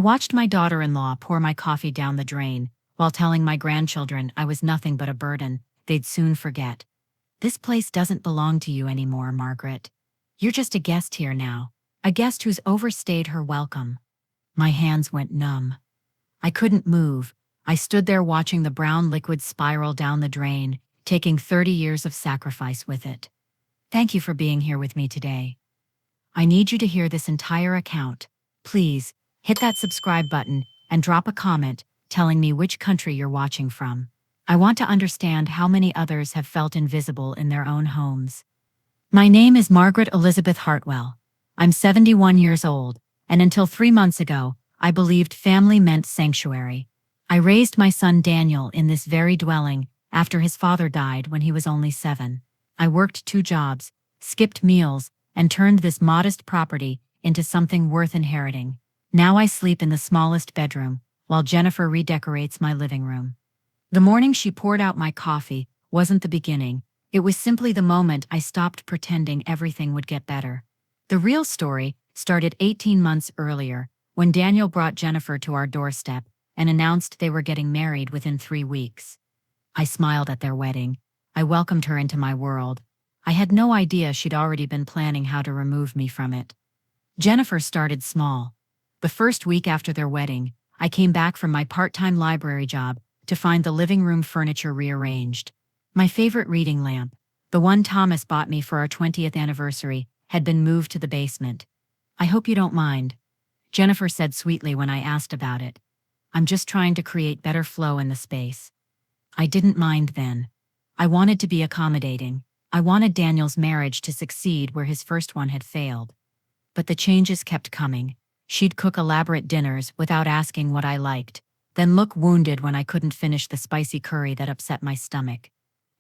watched my daughter-in-law pour my coffee down the drain, while telling my grandchildren I was nothing but a burden they'd soon forget. This place doesn't belong to you anymore, Margaret. You're just a guest here now, a guest who's overstayed her welcome. My hands went numb. I couldn't move. I stood there watching the brown liquid spiral down the drain, taking 30 years of sacrifice with it. Thank you for being here with me today. I need you to hear this entire account. Please, hit that subscribe button and drop a comment telling me which country you're watching from. I want to understand how many others have felt invisible in their own homes. My name is Margaret Elizabeth Hartwell. I'm 71 years old, and until 3 months ago, I believed family meant sanctuary. I raised my son Daniel in this very dwelling after his father died when he was only 7. I worked 2 jobs, skipped meals, and turned this modest property into something worth inheriting. Now I sleep in the smallest bedroom, while Jennifer redecorates my living room. The morning she poured out my coffee wasn't the beginning. It was simply the moment I stopped pretending everything would get better. The real story started 18 months earlier, when Daniel brought Jennifer to our doorstep and announced they were getting married within 3 weeks. I smiled at their wedding. I welcomed her into my world. I had no idea she'd already been planning how to remove me from it. Jennifer started small. The first week after their wedding, I came back from my part-time library job to find the living room furniture rearranged. My favorite reading lamp, the one Thomas bought me for our 20th anniversary, had been moved to the basement. "I hope you don't mind," Jennifer said sweetly when I asked about it. "I'm just trying to create better flow in the space." I didn't mind then. I wanted to be accommodating. I wanted Daniel's marriage to succeed where his first one had failed. But the changes kept coming. She'd cook elaborate dinners without asking what I liked, then look wounded when I couldn't finish the spicy curry that upset my stomach.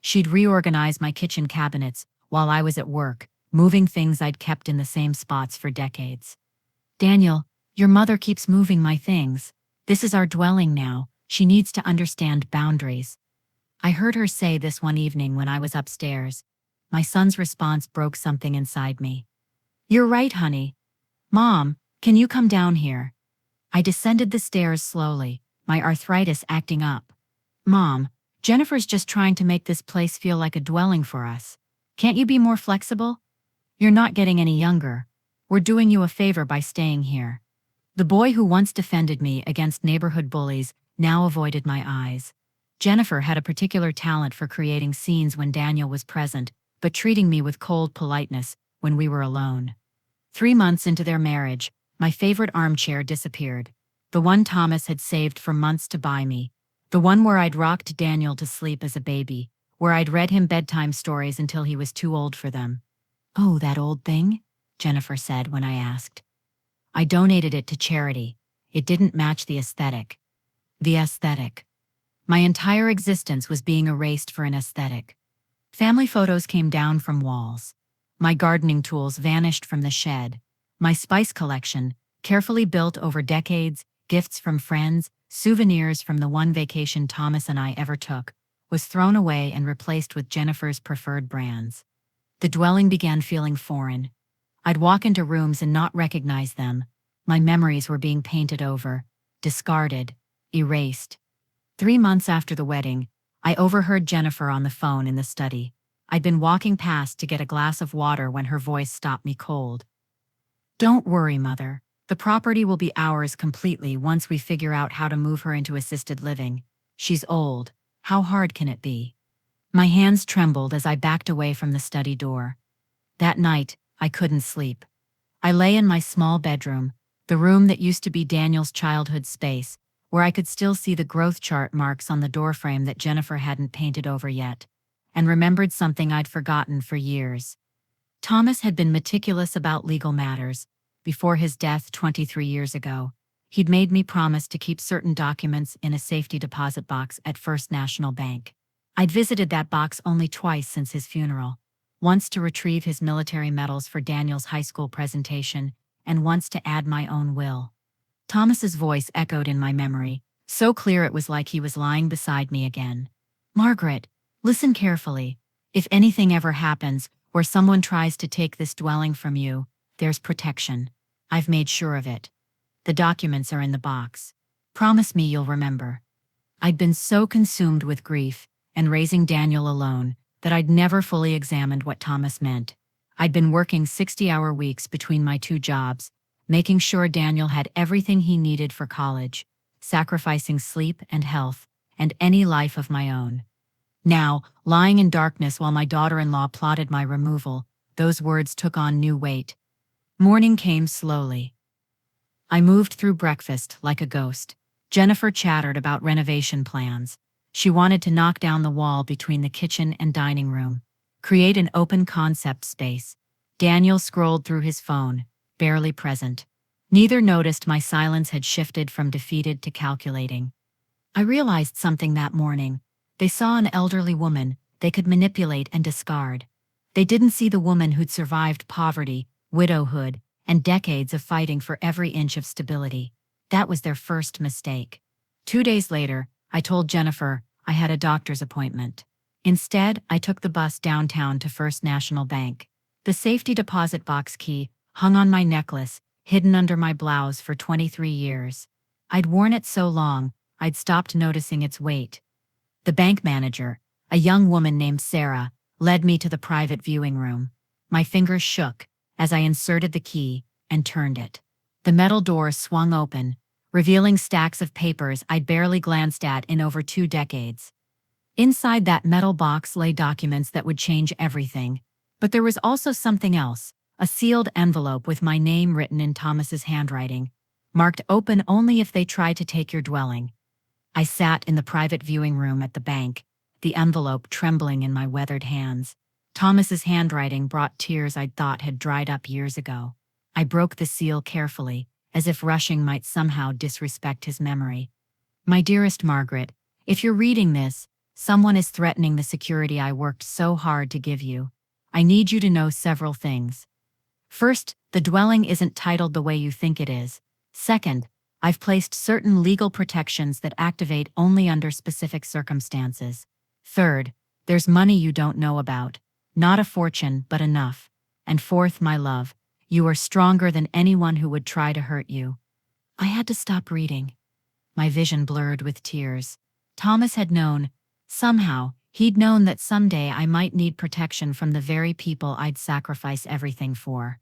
She'd reorganize my kitchen cabinets while I was at work, moving things I'd kept in the same spots for decades. "Daniel, your mother keeps moving my things. This is our dwelling now. She needs to understand boundaries." I heard her say this one evening when I was upstairs. My son's response broke something inside me. "You're right, honey. Mom, can you come down here?" I descended the stairs slowly, my arthritis acting up. "Mom, Jennifer's just trying to make this place feel like a dwelling for us. Can't you be more flexible? You're not getting any younger. We're doing you a favor by staying here." The boy who once defended me against neighborhood bullies now avoided my eyes. Jennifer had a particular talent for creating scenes when Daniel was present, but treating me with cold politeness when we were alone. 3 months into their marriage, my favorite armchair disappeared. The one Thomas had saved for months to buy me. The one where I'd rocked Daniel to sleep as a baby, where I'd read him bedtime stories until he was too old for them. "Oh, that old thing?" Jennifer said when I asked. I donated it to charity. It didn't match the aesthetic. The aesthetic. My entire existence was being erased for an aesthetic. Family photos came down from walls. My gardening tools vanished from the shed. My spice collection, carefully built over decades, gifts from friends, souvenirs from the one vacation Thomas and I ever took, was thrown away and replaced with Jennifer's preferred brands. The dwelling began feeling foreign. I'd walk into rooms and not recognize them. My memories were being painted over, discarded, erased. 3 months after the wedding, I overheard Jennifer on the phone in the study. I'd been walking past to get a glass of water when her voice stopped me cold. "Don't worry, Mother. The property will be ours completely once we figure out how to move her into assisted living. She's old. How hard can it be?" My hands trembled as I backed away from the study door. That night, I couldn't sleep. I lay in my small bedroom, the room that used to be Daniel's childhood space, where I could still see the growth chart marks on the doorframe that Jennifer hadn't painted over yet, and remembered something I'd forgotten for years. Thomas had been meticulous about legal matters. Before his death 23 years ago, he'd made me promise to keep certain documents in a safety deposit box at First National Bank. I'd visited that box only twice since his funeral, once to retrieve his military medals for Daniel's high school presentation, and once to add my own will. Thomas's voice echoed in my memory, so clear it was like he was lying beside me again. "Margaret, listen carefully. If anything ever happens, or someone tries to take this dwelling from you, there's protection. I've made sure of it. The documents are in the box. Promise me you'll remember." I'd been so consumed with grief and raising Daniel alone that I'd never fully examined what Thomas meant. I'd been working 60-hour weeks between my two jobs, making sure Daniel had everything he needed for college, sacrificing sleep and health, and any life of my own. Now, lying in darkness while my daughter-in-law plotted my removal, those words took on new weight. Morning came slowly. I moved through breakfast like a ghost. Jennifer chattered about renovation plans. She wanted to knock down the wall between the kitchen and dining room, create an open concept space. Daniel scrolled through his phone, barely present. Neither noticed my silence had shifted from defeated to calculating. I realized something that morning. They saw an elderly woman they could manipulate and discard. They didn't see the woman who'd survived poverty, widowhood, and decades of fighting for every inch of stability. That was their first mistake. 2 days later, I told Jennifer I had a doctor's appointment. Instead, I took the bus downtown to First National Bank. The safety deposit box key hung on my necklace, hidden under my blouse for 23 years. I'd worn it so long, I'd stopped noticing its weight. The bank manager, a young woman named Sarah, led me to the private viewing room. My fingers shook as I inserted the key and turned it. The metal door swung open, revealing stacks of papers I'd barely glanced at in over 2 decades. Inside that metal box lay documents that would change everything. But there was also something else, a sealed envelope with my name written in Thomas's handwriting, marked open only if they tried to take your dwelling. I sat in the private viewing room at the bank, the envelope trembling in my weathered hands. Thomas's handwriting brought tears I'd thought had dried up years ago. I broke the seal carefully, as if rushing might somehow disrespect his memory. "My dearest Margaret, if you're reading this, someone is threatening the security I worked so hard to give you. I need you to know several things. First, the dwelling isn't titled the way you think it is. Second, I've placed certain legal protections that activate only under specific circumstances. Third, there's money you don't know about. Not a fortune, but enough. And fourth, my love, you are stronger than anyone who would try to hurt you." I had to stop reading. My vision blurred with tears. Thomas had known, somehow, he'd known that someday I might need protection from the very people I'd sacrifice everything for.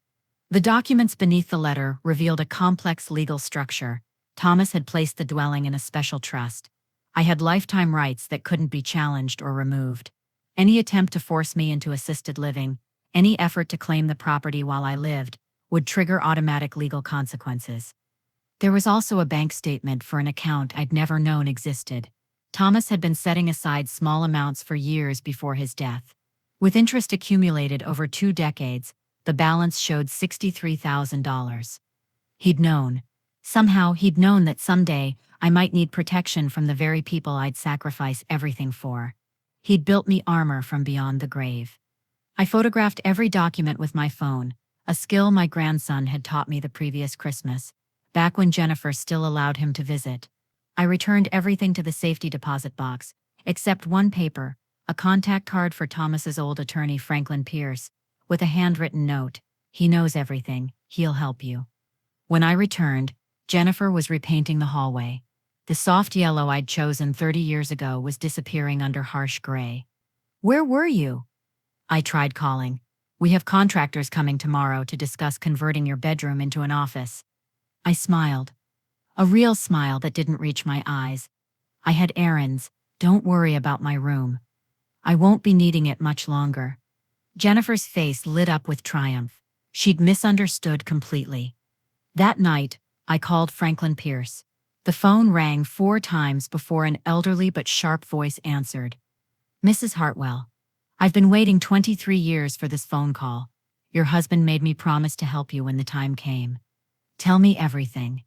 The documents beneath the letter revealed a complex legal structure. Thomas had placed the dwelling in a special trust. I had lifetime rights that couldn't be challenged or removed. Any attempt to force me into assisted living, any effort to claim the property while I lived, would trigger automatic legal consequences. There was also a bank statement for an account I'd never known existed. Thomas had been setting aside small amounts for years before his death. With interest accumulated over 2 decades, the balance showed $63,000. He'd known. Somehow he'd known that someday I might need protection from the very people I'd sacrifice everything for. He'd built me armor from beyond the grave. I photographed every document with my phone, a skill my grandson had taught me the previous Christmas, back when Jennifer still allowed him to visit. I returned everything to the safety deposit box, except one paper, a contact card for Thomas's old attorney Franklin Pierce, with a handwritten note. "He knows everything, he'll help you." When I returned, Jennifer was repainting the hallway. The soft yellow I'd chosen 30 years ago was disappearing under harsh gray. "Where were you?" I tried calling. "We have contractors coming tomorrow to discuss converting your bedroom into an office." I smiled. A real smile that didn't reach my eyes. "I had errands. Don't worry about my room. I won't be needing it much longer." Jennifer's face lit up with triumph. She'd misunderstood completely. That night, I called Franklin Pierce. The phone rang 4 times before an elderly but sharp voice answered. "Mrs. Hartwell, I've been waiting 23 years for this phone call. Your husband made me promise to help you when the time came. Tell me everything."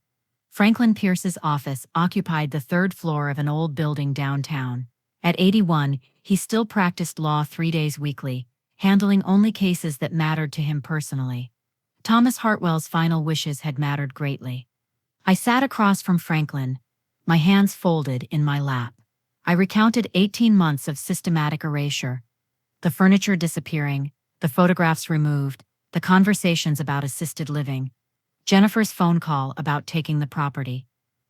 Franklin Pierce's office occupied the 3rd floor of an old building downtown. At 81, he still practiced law 3 days weekly, handling only cases that mattered to him personally. Thomas Hartwell's final wishes had mattered greatly. I sat across from Franklin, my hands folded in my lap. I recounted 18 months of systematic erasure. The furniture disappearing, the photographs removed, the conversations about assisted living. Jennifer's phone call about taking the property.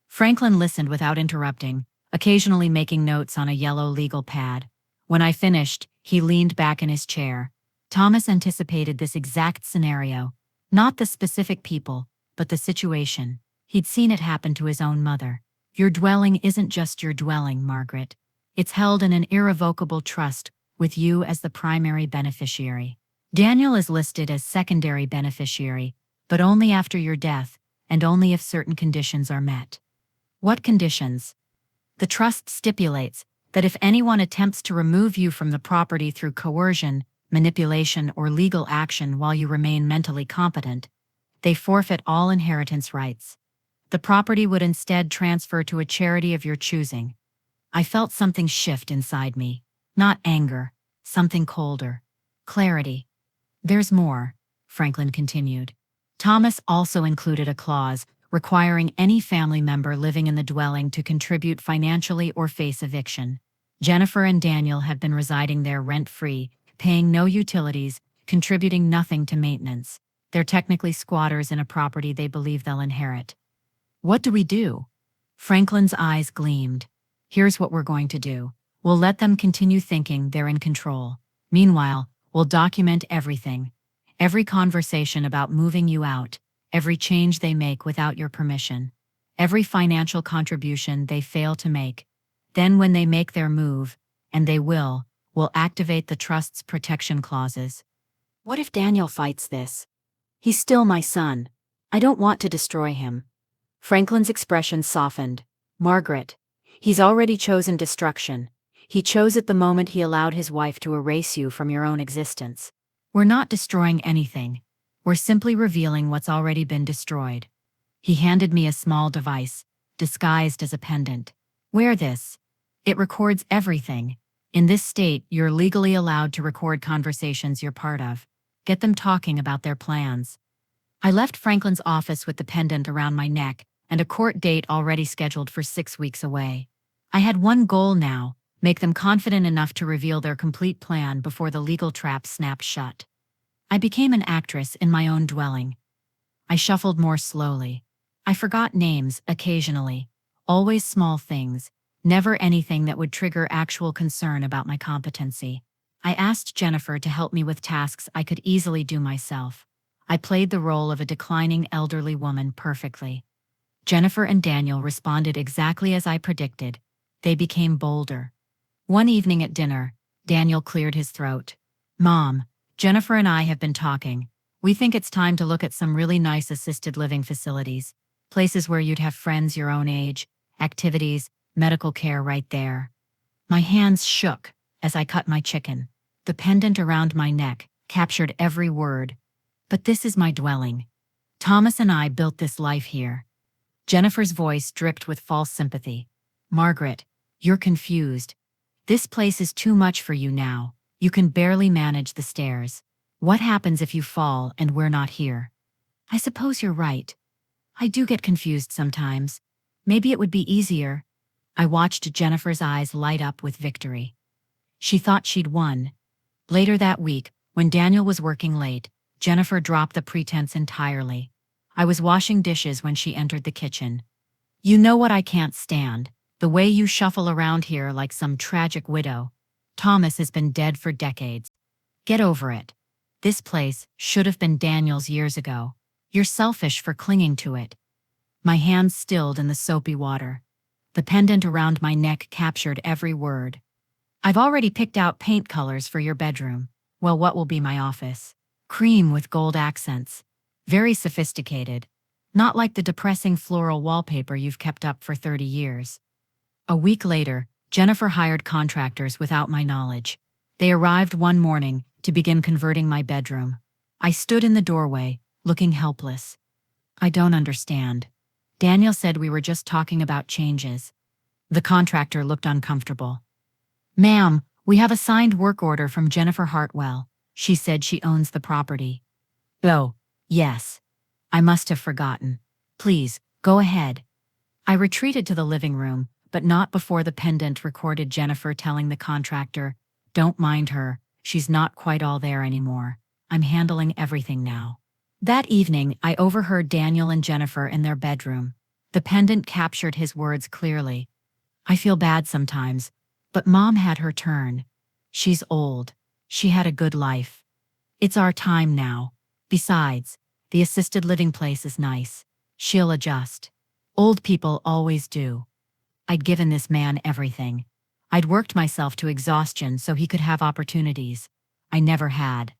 Franklin listened without interrupting, occasionally making notes on a yellow legal pad. When I finished, he leaned back in his chair. Thomas anticipated this exact scenario. Not the specific people, but the situation. He'd seen it happen to his own mother. Your dwelling isn't just your dwelling, Margaret. It's held in an irrevocable trust, with you as the primary beneficiary. Daniel is listed as secondary beneficiary, but only after your death, and only if certain conditions are met. What conditions? The trust stipulates that if anyone attempts to remove you from the property through coercion, manipulation, or legal action while you remain mentally competent, they forfeit all inheritance rights. The property would instead transfer to a charity of your choosing. I felt something shift inside me. Not anger, something colder. Clarity. There's more, Franklin continued. Thomas also included a clause requiring any family member living in the dwelling to contribute financially or face eviction. Jennifer and Daniel have been residing there rent-free, paying no utilities, contributing nothing to maintenance. They're technically squatters in a property they believe they'll inherit. What do we do? Franklin's eyes gleamed. Here's what we're going to do. We'll let them continue thinking they're in control. Meanwhile, we'll document everything. Every conversation about moving you out, every change they make without your permission, every financial contribution they fail to make. Then when they make their move, and they will, we'll activate the trust's protection clauses. What if Daniel fights this? He's still my son. I don't want to destroy him. Franklin's expression softened. Margaret, he's already chosen destruction. He chose it the moment he allowed his wife to erase you from your own existence. We're not destroying anything. We're simply revealing what's already been destroyed. He handed me a small device, disguised as a pendant. Wear this. It records everything. In this state, you're legally allowed to record conversations you're part of. Get them talking about their plans. I left Franklin's office with the pendant around my neck and a court date already scheduled for 6 weeks away. I had one goal now: make them confident enough to reveal their complete plan before the legal trap snapped shut. I became an actress in my own dwelling. I shuffled more slowly. I forgot names occasionally, always small things, never anything that would trigger actual concern about my competency. I asked Jennifer to help me with tasks I could easily do myself. I played the role of a declining elderly woman perfectly. Jennifer and Daniel responded exactly as I predicted. They became bolder. One evening at dinner, Daniel cleared his throat. Mom, Jennifer and I have been talking. We think it's time to look at some really nice assisted living facilities, places where you'd have friends your own age, activities, medical care right there. My hands shook as I cut my chicken. The pendant around my neck captured every word. But this is my dwelling. Thomas and I built this life here. Jennifer's voice dripped with false sympathy. Margaret, you're confused. This place is too much for you now. You can barely manage the stairs. What happens if you fall and we're not here? I suppose you're right. I do get confused sometimes. Maybe it would be easier. I watched Jennifer's eyes light up with victory. She thought she'd won. Later that week, when Daniel was working late, Jennifer dropped the pretense entirely. I was washing dishes when she entered the kitchen. You know what I can't stand? The way you shuffle around here like some tragic widow. Thomas has been dead for decades. Get over it. This place should have been Daniel's years ago. You're selfish for clinging to it. My hands stilled in the soapy water. The pendant around my neck captured every word. I've already picked out paint colors for your bedroom. Well, what will be my office? Cream with gold accents. Very sophisticated. Not like the depressing floral wallpaper you've kept up for 30 years. A week later, Jennifer hired contractors without my knowledge. They arrived one morning to begin converting my bedroom. I stood in the doorway, looking helpless. I don't understand. Daniel said we were just talking about changes. The contractor looked uncomfortable. Ma'am, we have a signed work order from Jennifer Hartwell. She said she owns the property. Oh, yes. I must have forgotten. Please, go ahead. I retreated to the living room, but not before the pendant recorded Jennifer telling the contractor, "Don't mind her, she's not quite all there anymore. I'm handling everything now." That evening, I overheard Daniel and Jennifer in their bedroom. The pendant captured his words clearly. I feel bad sometimes, but Mom had her turn. She's old. She had a good life. It's our time now. Besides, the assisted living place is nice. She'll adjust. Old people always do. I'd given this man everything. I'd worked myself to exhaustion so he could have opportunities. I never had.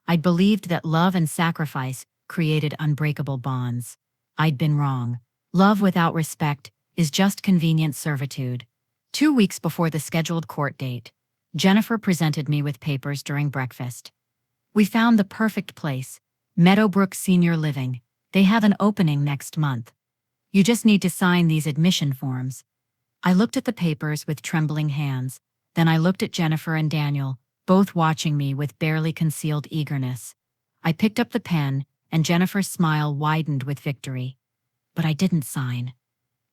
I'd believed that love and sacrifice created unbreakable bonds. I'd been wrong. Love without respect is just convenient servitude. 2 weeks before the scheduled court date, Jennifer presented me with papers during breakfast. We found the perfect place, Meadowbrook Senior Living. They have an opening next month. You just need to sign these admission forms. I looked at the papers with trembling hands. Then I looked at Jennifer and Daniel, both watching me with barely concealed eagerness. I picked up the pen, and Jennifer's smile widened with victory. But I didn't sign.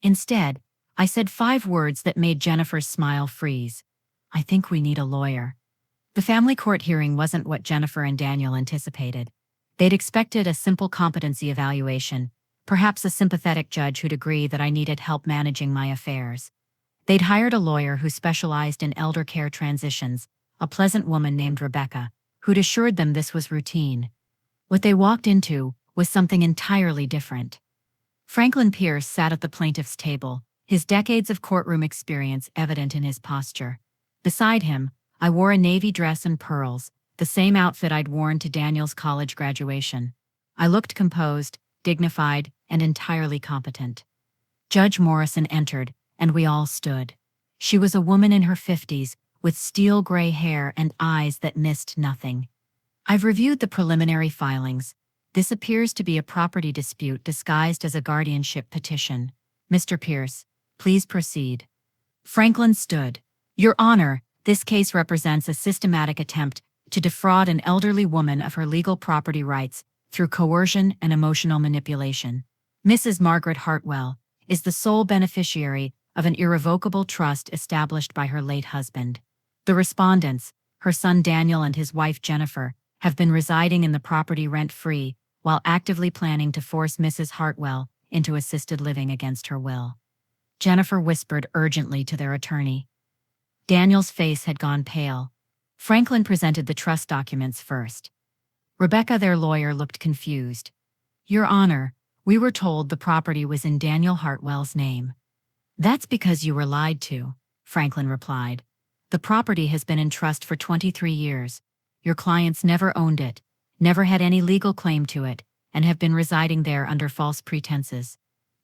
Instead, I said 5 words that made Jennifer's smile freeze. I think we need a lawyer. The family court hearing wasn't what Jennifer and Daniel anticipated. They'd expected a simple competency evaluation, perhaps a sympathetic judge who'd agree that I needed help managing my affairs. They'd hired a lawyer who specialized in elder care transitions, a pleasant woman named Rebecca, who'd assured them this was routine. What they walked into was something entirely different. Franklin Pierce sat at the plaintiff's table, his decades of courtroom experience evident in his posture. Beside him, I wore a navy dress and pearls, the same outfit I'd worn to Daniel's college graduation. I looked composed, dignified, and entirely competent. Judge Morrison entered, and we all stood. She was a woman in her 50s, with steel gray hair and eyes that missed nothing. I've reviewed the preliminary filings. This appears to be a property dispute disguised as a guardianship petition. Mr. Pierce, please proceed. Franklin stood. Your Honor, this case represents a systematic attempt to defraud an elderly woman of her legal property rights through coercion and emotional manipulation. Mrs. Margaret Hartwell is the sole beneficiary of an irrevocable trust established by her late husband. The respondents, her son Daniel and his wife Jennifer, have been residing in the property rent-free while actively planning to force Mrs. Hartwell into assisted living against her will. Jennifer whispered urgently to their attorney. Daniel's face had gone pale. Franklin presented the trust documents first. Rebecca, their lawyer, looked confused. Your Honor, we were told the property was in Daniel Hartwell's name. That's because you were lied to, Franklin replied. The property has been in trust for 23 years. Your clients never owned it, never had any legal claim to it, and have been residing there under false pretenses.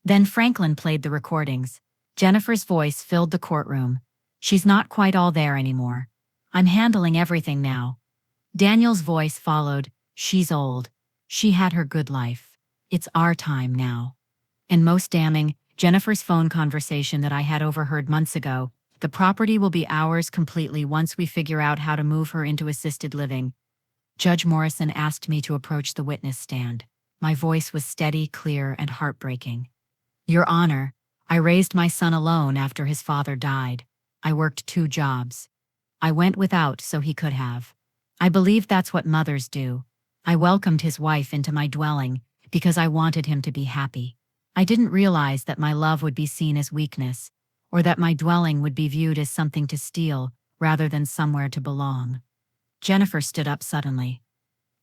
Then Franklin played the recordings. Jennifer's voice filled the courtroom. She's not quite all there anymore. I'm handling everything now. Daniel's voice followed. She's old. She had her good life. It's our time now. And most damning, Jennifer's phone conversation that I had overheard months ago. The property will be ours completely once we figure out how to move her into assisted living. Judge Morrison asked me to approach the witness stand. My voice was steady, clear, and heartbreaking. Your Honor, I raised my son alone after his father died. I worked 2 jobs. I went without so he could have. I believe that's what mothers do. I welcomed his wife into my dwelling because I wanted him to be happy. I didn't realize that my love would be seen as weakness, or that my dwelling would be viewed as something to steal rather than somewhere to belong. Jennifer stood up suddenly.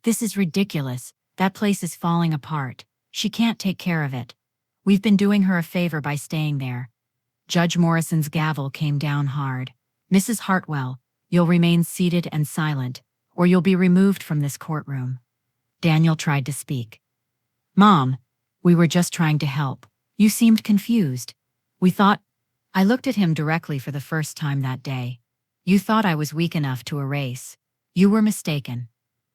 This is ridiculous. That place is falling apart. She can't take care of it. We've been doing her a favor by staying there. Judge Morrison's gavel came down hard. Mrs. Hartwell, you'll remain seated and silent, or you'll be removed from this courtroom. Daniel tried to speak. Mom, we were just trying to help. You seemed confused. We thought... I looked at him directly for the first time that day. You thought I was weak enough to erase. You were mistaken.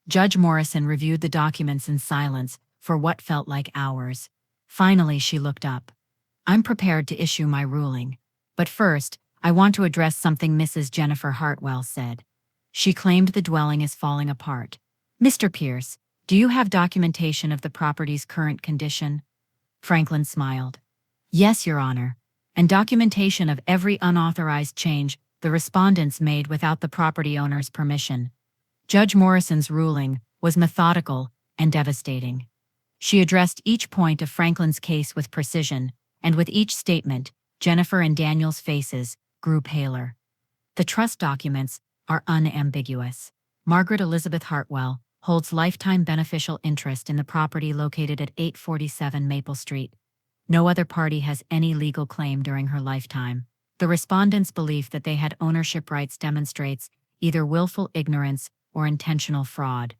Judge Morrison reviewed the documents in silence for what felt like hours. Finally, she looked up. I'm prepared to issue my ruling. But first, I want to address something Mrs. Jennifer Hartwell said. She claimed the dwelling is falling apart. Mr. Pierce, do you have documentation of the property's current condition? Franklin smiled. Yes, Your Honor. And documentation of every unauthorized change the respondents made without the property owner's permission. Judge Morrison's ruling was methodical and devastating. She addressed each point of Franklin's case with precision, and with each statement, Jennifer and Daniel's faces grew paler. The trust documents are unambiguous. Margaret Elizabeth Hartwell holds lifetime beneficial interest in the property located at 847 Maple Street. No other party has any legal claim during her lifetime. The respondents' belief that they had ownership rights demonstrates either willful ignorance or intentional fraud.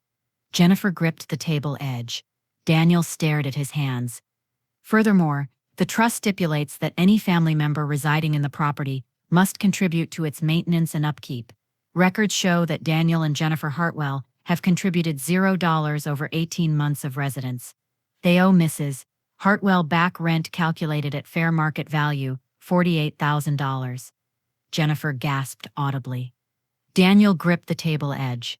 Jennifer gripped the table edge. Daniel stared at his hands. Furthermore, the trust stipulates that any family member residing in the property must contribute to its maintenance and upkeep. Records show that Daniel and Jennifer Hartwell have contributed $0 over 18 months of residence. They owe Mrs. Hartwell back rent calculated at fair market value, $48,000. Jennifer gasped audibly. Daniel gripped the table edge.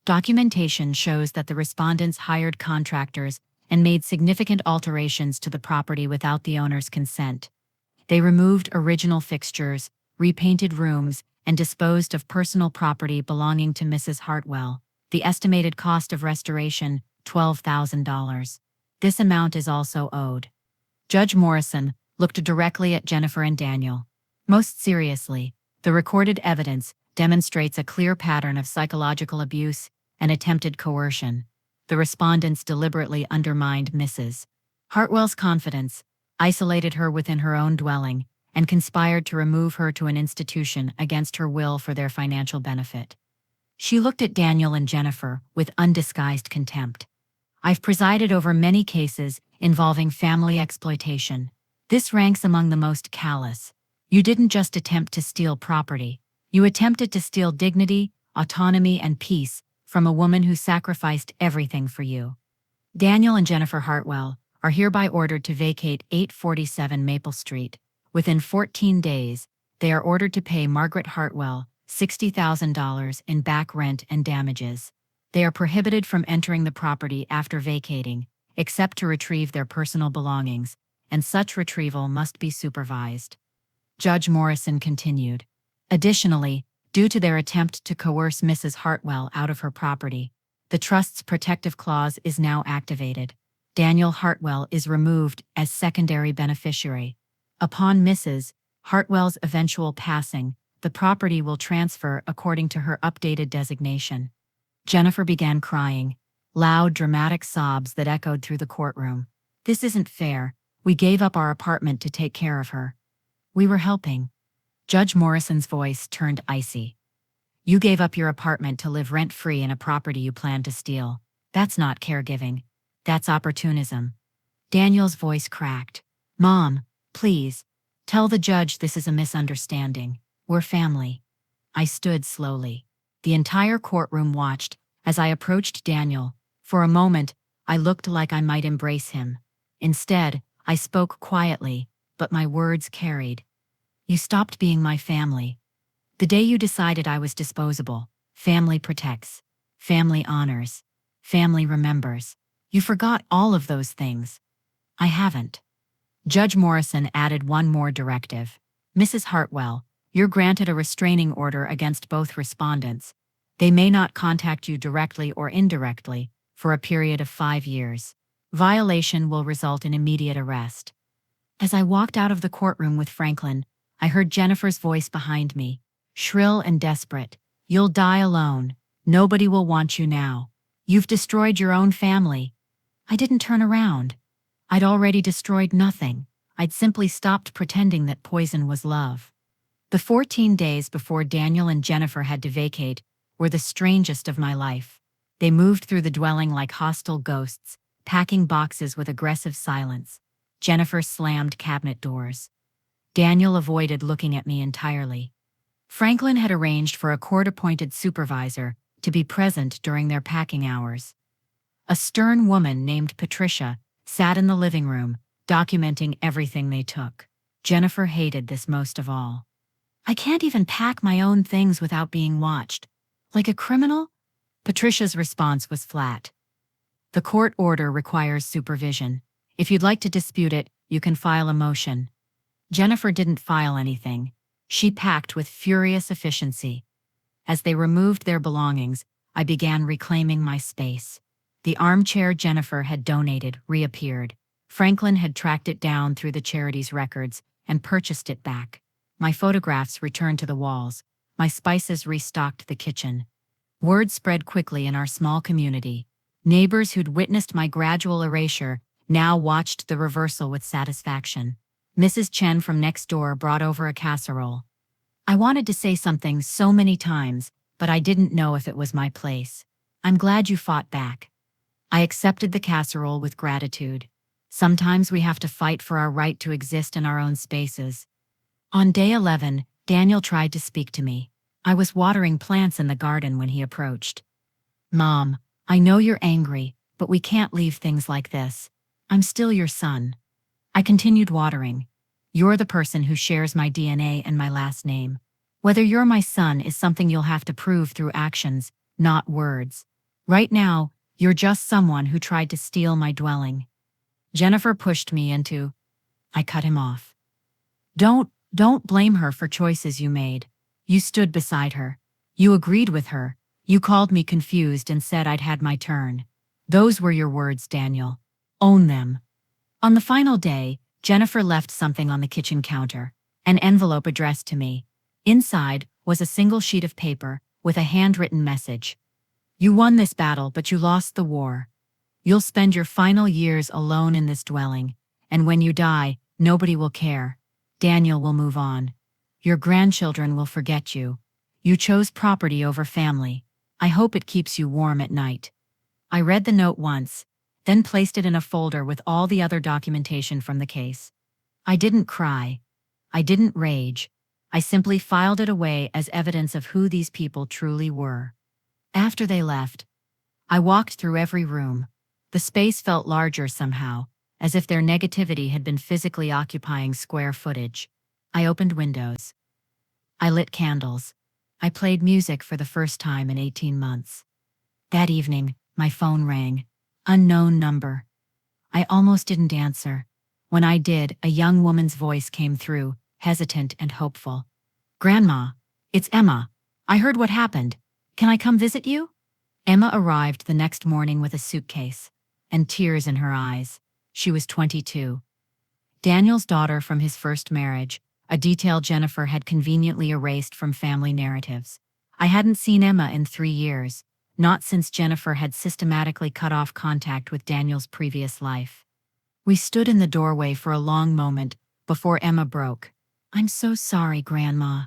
Documentation shows that the respondents hired contractors and made significant alterations to the property without the owner's consent. They removed original fixtures, repainted rooms, and disposed of personal property belonging to Mrs. Hartwell. The estimated cost of restoration, $12,000. This amount is also owed. Judge Morrison looked directly at Jennifer and Daniel. Most seriously, the recorded evidence demonstrates a clear pattern of psychological abuse and attempted coercion. The respondents deliberately undermined Mrs. Hartwell's confidence, isolated her within her own dwelling, and conspired to remove her to an institution against her will for their financial benefit. She looked at Daniel and Jennifer with undisguised contempt. I've presided over many cases involving family exploitation. This ranks among the most callous. You didn't just attempt to steal property. You attempted to steal dignity, autonomy, and peace from a woman who sacrificed everything for you. Daniel and Jennifer Hartwell are hereby ordered to vacate 847 Maple Street. Within 14 days, they are ordered to pay Margaret Hartwell $60,000 in back rent and damages. They are prohibited from entering the property after vacating, except to retrieve their personal belongings, and such retrieval must be supervised. Judge Morrison continued. Additionally, due to their attempt to coerce Mrs. Hartwell out of her property, the trust's protective clause is now activated. Daniel Hartwell is removed as secondary beneficiary. Upon Mrs. Hartwell's eventual passing, the property will transfer according to her updated designation. Jennifer began crying, loud, dramatic sobs that echoed through the courtroom. This isn't fair. We gave up our apartment to take care of her. We were helping. Judge Morrison's voice turned icy. You gave up your apartment to live rent-free in a property you planned to steal. That's not caregiving. That's opportunism. Daniel's voice cracked. Mom, please, tell the judge this is a misunderstanding. We're family. I stood slowly. The entire courtroom watched as I approached Daniel. For a moment, I looked like I might embrace him. Instead, I spoke quietly, but my words carried. You stopped being my family. The day you decided I was disposable. Family protects. Family honors. Family remembers. You forgot all of those things. I haven't. Judge Morrison added one more directive. Mrs. Hartwell, you're granted a restraining order against both respondents. They may not contact you directly or indirectly for a period of 5 years. Violation will result in immediate arrest. As I walked out of the courtroom with Franklin, I heard Jennifer's voice behind me, shrill and desperate. You'll die alone. Nobody will want you now. You've destroyed your own family. I didn't turn around. I'd already destroyed nothing. I'd simply stopped pretending that poison was love. The 14 days before Daniel and Jennifer had to vacate were the strangest of my life. They moved through the dwelling like hostile ghosts, packing boxes with aggressive silence. Jennifer slammed cabinet doors. Daniel avoided looking at me entirely. Franklin had arranged for a court-appointed supervisor to be present during their packing hours. A stern woman named Patricia sat in the living room, documenting everything they took. Jennifer hated this most of all. I can't even pack my own things without being watched. Like a criminal? Patricia's response was flat. The court order requires supervision. If you'd like to dispute it, you can file a motion. Jennifer didn't file anything. She packed with furious efficiency. As they removed their belongings, I began reclaiming my space. The armchair Jennifer had donated reappeared. Franklin had tracked it down through the charity's records and purchased it back. My photographs returned to the walls. My spices restocked the kitchen. Word spread quickly in our small community. Neighbors who'd witnessed my gradual erasure now watched the reversal with satisfaction. Mrs. Chen from next door brought over a casserole. I wanted to say something so many times, but I didn't know if it was my place. I'm glad you fought back. I accepted the casserole with gratitude. Sometimes we have to fight for our right to exist in our own spaces. On day 11, Daniel tried to speak to me. I was watering plants in the garden when he approached. Mom, I know you're angry, but we can't leave things like this. I'm still your son. I continued watering. You're the person who shares my DNA and my last name. Whether you're my son is something you'll have to prove through actions, not words. Right now, you're just someone who tried to steal my dwelling. Jennifer pushed me into. I cut him off. Don't blame her for choices you made. You stood beside her. You agreed with her. You called me confused and said I'd had my turn. Those were your words, Daniel. Own them. On the final day, Jennifer left something on the kitchen counter, an envelope addressed to me. Inside was a single sheet of paper with a handwritten message. You won this battle, but you lost the war. You'll spend your final years alone in this dwelling, and when you die, nobody will care. Daniel will move on. Your grandchildren will forget you. You chose property over family. I hope it keeps you warm at night. I read the note once, then placed it in a folder with all the other documentation from the case. I didn't cry. I didn't rage. I simply filed it away as evidence of who these people truly were. After they left, I walked through every room. The space felt larger somehow, as if their negativity had been physically occupying square footage. I opened windows. I lit candles. I played music for the first time in 18 months. That evening, my phone rang. Unknown number. I almost didn't answer. When I did, a young woman's voice came through, hesitant and hopeful. Grandma, it's Emma. I heard what happened. Can I come visit you? Emma arrived the next morning with a suitcase and tears in her eyes. She was 22. Daniel's daughter from his first marriage, a detail Jennifer had conveniently erased from family narratives. I hadn't seen Emma in 3 years, not since Jennifer had systematically cut off contact with Daniel's previous life. We stood in the doorway for a long moment before Emma broke. I'm so sorry, Grandma.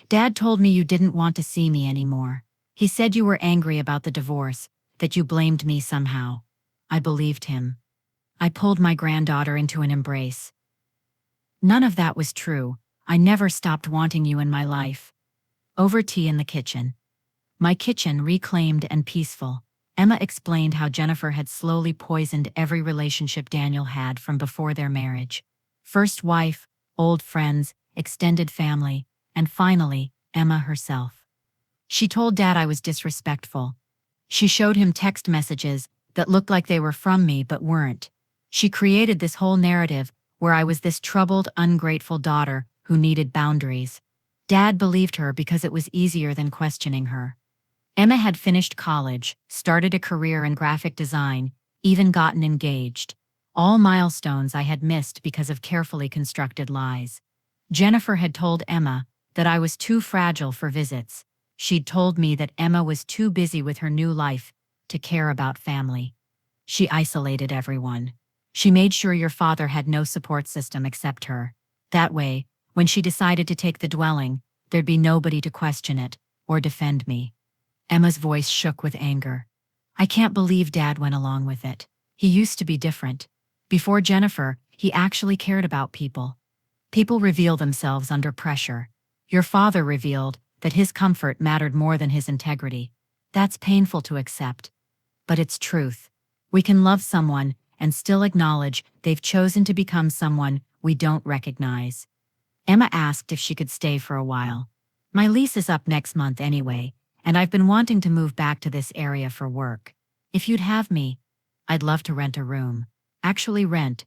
Dad told me you didn't want to see me anymore. He said you were angry about the divorce, that you blamed me somehow. I believed him. I pulled my granddaughter into an embrace. None of that was true. I never stopped wanting you in my life. Over tea in the kitchen. My kitchen reclaimed and peaceful. Emma explained how Jennifer had slowly poisoned every relationship Daniel had from before their marriage. First wife, old friends, extended family, and finally, Emma herself. She told Dad I was disrespectful. She showed him text messages that looked like they were from me but weren't. She created this whole narrative where I was this troubled, ungrateful daughter who needed boundaries. Dad believed her because it was easier than questioning her. Emma had finished college, started a career in graphic design, even gotten engaged. All milestones I had missed because of carefully constructed lies. Jennifer had told Emma that I was too fragile for visits. She'd told me that Emma was too busy with her new life to care about family. She isolated everyone. She made sure your father had no support system except her. That way, when she decided to take the dwelling, there'd be nobody to question it or defend me. Emma's voice shook with anger. I can't believe Dad went along with it. He used to be different. Before Jennifer, he actually cared about people. People reveal themselves under pressure. Your father revealed that his comfort mattered more than his integrity. That's painful to accept. But it's truth. We can love someone and still acknowledge they've chosen to become someone we don't recognize. Emma asked if she could stay for a while. My lease is up next month anyway, and I've been wanting to move back to this area for work. If you'd have me, I'd love to rent a room. Actually rent.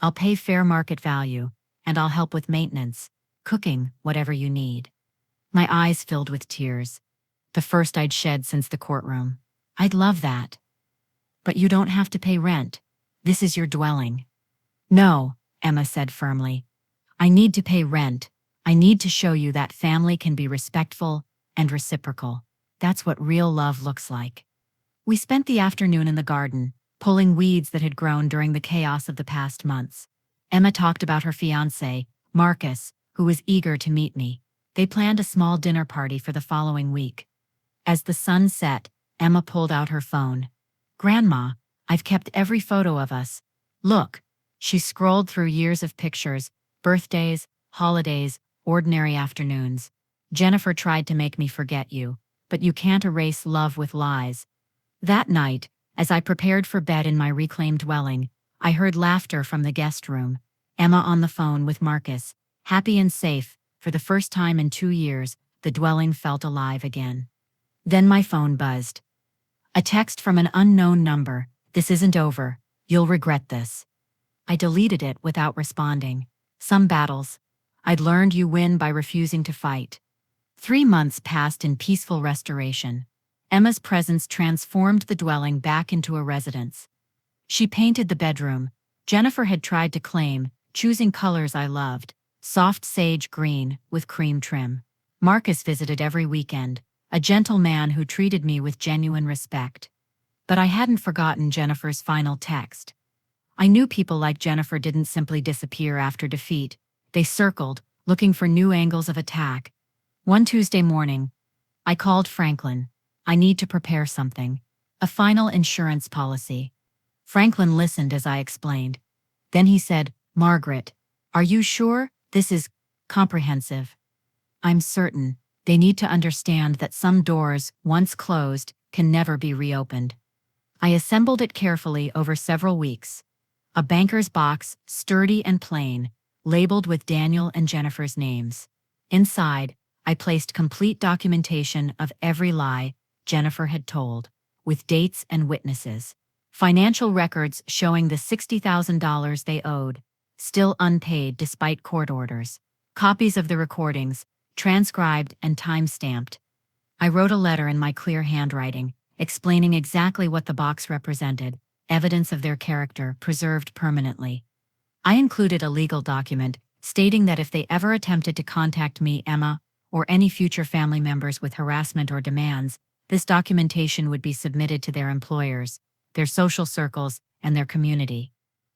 I'll pay fair market value, and I'll help with maintenance, cooking, whatever you need. My eyes filled with tears. The first I'd shed since the courtroom. I'd love that. But you don't have to pay rent. This is your dwelling. No, Emma said firmly. I need to pay rent. I need to show you that family can be respectful and reciprocal. That's what real love looks like. We spent the afternoon in the garden, pulling weeds that had grown during the chaos of the past months. Emma talked about her fiancé, Marcus, who was eager to meet me. They planned a small dinner party for the following week. As the sun set, Emma pulled out her phone. Grandma, I've kept every photo of us. Look. She scrolled through years of pictures, birthdays, holidays, ordinary afternoons. Jennifer tried to make me forget you, but you can't erase love with lies. That night, as I prepared for bed in my reclaimed dwelling, I heard laughter from the guest room. Emma on the phone with Marcus, happy and safe. For the first time in 2 years, the dwelling felt alive again. Then my phone buzzed. A text from an unknown number. This isn't over. You'll regret this. I deleted it without responding. Some battles. I'd learned you win by refusing to fight. 3 months passed in peaceful restoration. Emma's presence transformed the dwelling back into a residence. She painted the bedroom. Jennifer had tried to claim, choosing colors I loved, soft sage green with cream trim. Marcus visited every weekend, a gentle man who treated me with genuine respect. But I hadn't forgotten Jennifer's final text. I knew people like Jennifer didn't simply disappear after defeat. They circled, looking for new angles of attack. One Tuesday morning, I called Franklin. I need to prepare something. A final insurance policy. Franklin listened as I explained. Then he said, Margaret, are you sure this is comprehensive? I'm certain. They need to understand that some doors, once closed, can never be reopened. I assembled it carefully over several weeks. A banker's box, sturdy and plain, labeled with Daniel and Jennifer's names. Inside, I placed complete documentation of every lie Jennifer had told, with dates and witnesses. Financial records showing the $60,000 they owed, still unpaid despite court orders. Copies of the recordings, transcribed and time-stamped. I wrote a letter in my clear handwriting, explaining exactly what the box represented, evidence of their character preserved permanently. I included a legal document stating that if they ever attempted to contact me, Emma, or any future family members with harassment or demands, this documentation would be submitted to their employers, their social circles, and their community.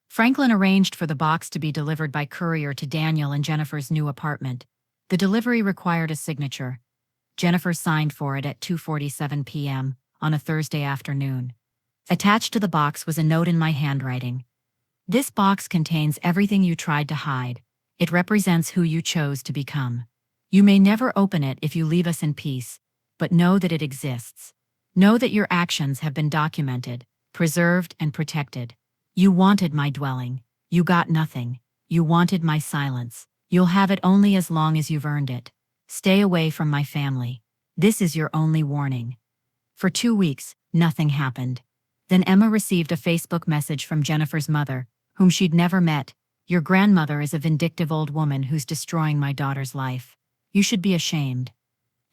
Franklin arranged for the box to be delivered by courier to Daniel and Jennifer's new apartment. The delivery required a signature. Jennifer signed for it at 2:47 p.m. on a Thursday afternoon. Attached to the box was a note in my handwriting. This box contains everything you tried to hide. It represents who you chose to become. You may never open it if you leave us in peace, but know that it exists. Know that your actions have been documented, preserved, and protected. You wanted my dwelling. You got nothing. You wanted my silence. You'll have it only as long as you've earned it. Stay away from my family. This is your only warning. For 2 weeks, nothing happened. Then Emma received a Facebook message from Jennifer's mother, whom she'd never met. Your grandmother is a vindictive old woman who's destroying my daughter's life. You should be ashamed.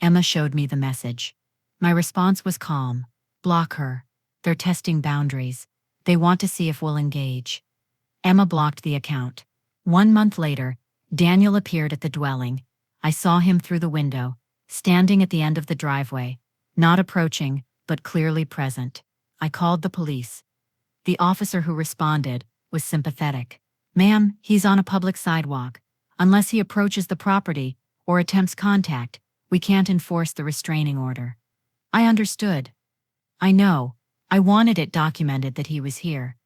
Emma showed me the message. My response was calm. Block her. They're testing boundaries. They want to see if we'll engage. Emma blocked the account. 1 month later, Daniel appeared at the dwelling. I saw him through the window, standing at the end of the driveway, not approaching, but clearly present. I called the police. The officer who responded was sympathetic. Ma'am, he's on a public sidewalk. Unless he approaches the property or attempts contact, we can't enforce the restraining order. I understood. I know. I wanted it documented that he was here.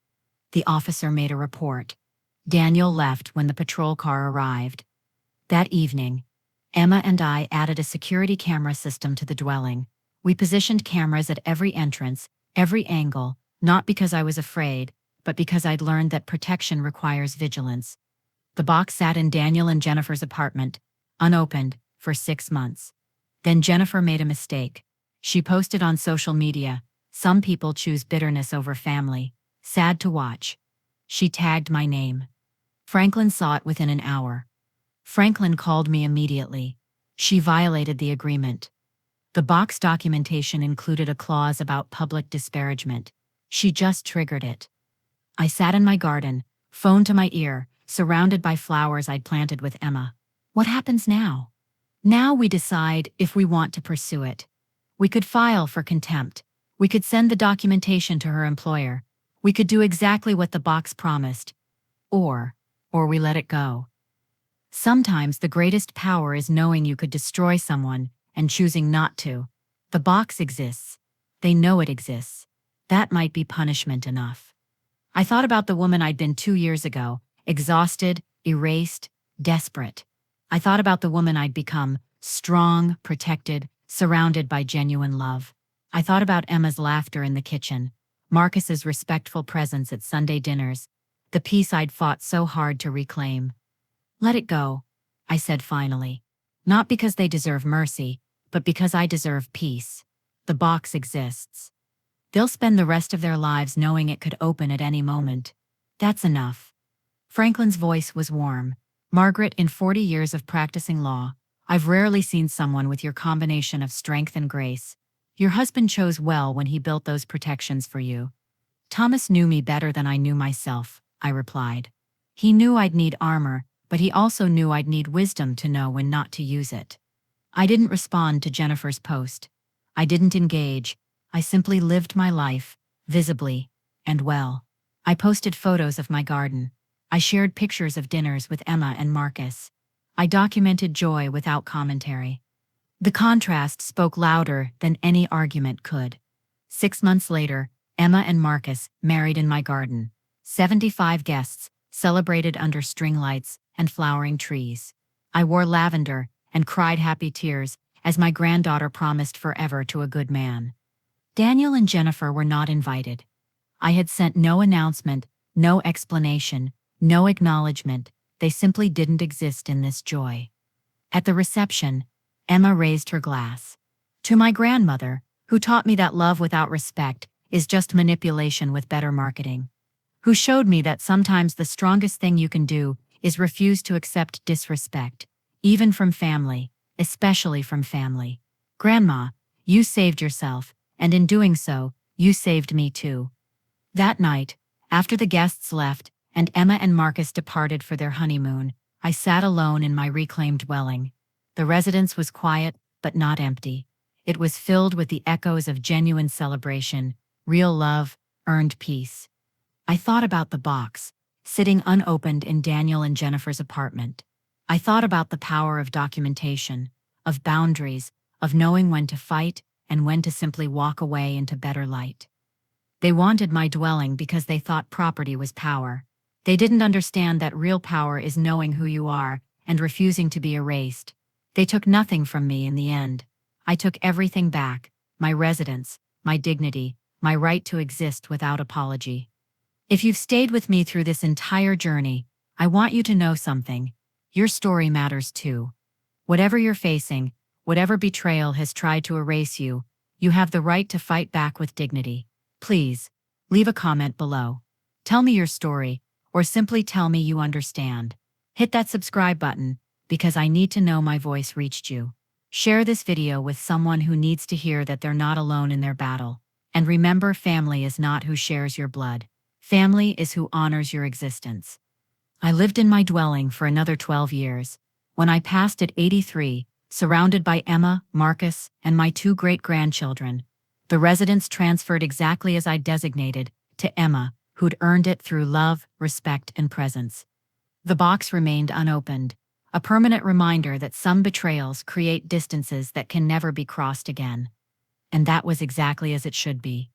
The officer made a report. Daniel left when the patrol car arrived. That evening, Emma and I added a security camera system to the dwelling. We positioned cameras at every entrance, every angle, not because I was afraid, but because I'd learned that protection requires vigilance. The box sat in Daniel and Jennifer's apartment, unopened, for 6 months. Then Jennifer made a mistake. She posted on social media, "Some people choose bitterness over family. Sad to watch." She tagged my name. Franklin saw it within an hour. Franklin called me immediately. She violated the agreement. The box documentation included a clause about public disparagement. She just triggered it. I sat in my garden, phone to my ear, surrounded by flowers I'd planted with Emma. What happens now? Now we decide if we want to pursue it. We could file for contempt. We could send the documentation to her employer. We could do exactly what the box promised. Or we let it go. Sometimes the greatest power is knowing you could destroy someone and choosing not to. The box exists. They know it exists. That might be punishment enough. I thought about the woman I'd been 2 years ago, exhausted, erased, desperate. I thought about the woman I'd become, strong, protected, surrounded by genuine love. I thought about Emma's laughter in the kitchen, Marcus's respectful presence at Sunday dinners, the peace I'd fought so hard to reclaim. Let it go, I said finally. Not because they deserve mercy, but because I deserve peace. The box exists. They'll spend the rest of their lives knowing it could open at any moment. That's enough. Franklin's voice was warm. Margaret, in 40 years of practicing law, I've rarely seen someone with your combination of strength and grace. Your husband chose well when he built those protections for you. Thomas knew me better than I knew myself, I replied. He knew I'd need armor, but he also knew I'd need wisdom to know when not to use it. I didn't respond to Jennifer's post. I didn't engage. I simply lived my life, visibly, and well. I posted photos of my garden. I shared pictures of dinners with Emma and Marcus. I documented joy without commentary. The contrast spoke louder than any argument could. 6 months later, Emma and Marcus married in my garden. 75 guests, celebrated under string lights and flowering trees. I wore lavender and cried happy tears as my granddaughter promised forever to a good man. Daniel and Jennifer were not invited. I had sent no announcement, no explanation, no acknowledgement. They simply didn't exist in this joy. At the reception, Emma raised her glass. To my grandmother, who taught me that love without respect is just manipulation with better marketing. Who showed me that sometimes the strongest thing you can do is refuse to accept disrespect, even from family, especially from family. Grandma, you saved yourself, and in doing so, you saved me too. That night, after the guests left, and Emma and Marcus departed for their honeymoon, I sat alone in my reclaimed dwelling. The residence was quiet, but not empty. It was filled with the echoes of genuine celebration, real love, earned peace. I thought about the box, sitting unopened in Daniel and Jennifer's apartment. I thought about the power of documentation, of boundaries, of knowing when to fight and when to simply walk away into better light. They wanted my dwelling because they thought property was power. They didn't understand that real power is knowing who you are and refusing to be erased. They took nothing from me in the end. I took everything back, my residence, my dignity, my right to exist without apology. If you've stayed with me through this entire journey, I want you to know something. Your story matters too. Whatever you're facing, whatever betrayal has tried to erase you, you have the right to fight back with dignity. Please, leave a comment below. Tell me your story, or simply tell me you understand. Hit that subscribe button, because I need to know my voice reached you. Share this video with someone who needs to hear that they're not alone in their battle. And remember, family is not who shares your blood. Family is who honors your existence. I lived in my dwelling for another 12 years. When I passed at 83, surrounded by Emma, Marcus, and my 2 great-grandchildren, the residence transferred exactly as I designated, to Emma, who'd earned it through love, respect, and presence. The box remained unopened, a permanent reminder that some betrayals create distances that can never be crossed again. And that was exactly as it should be.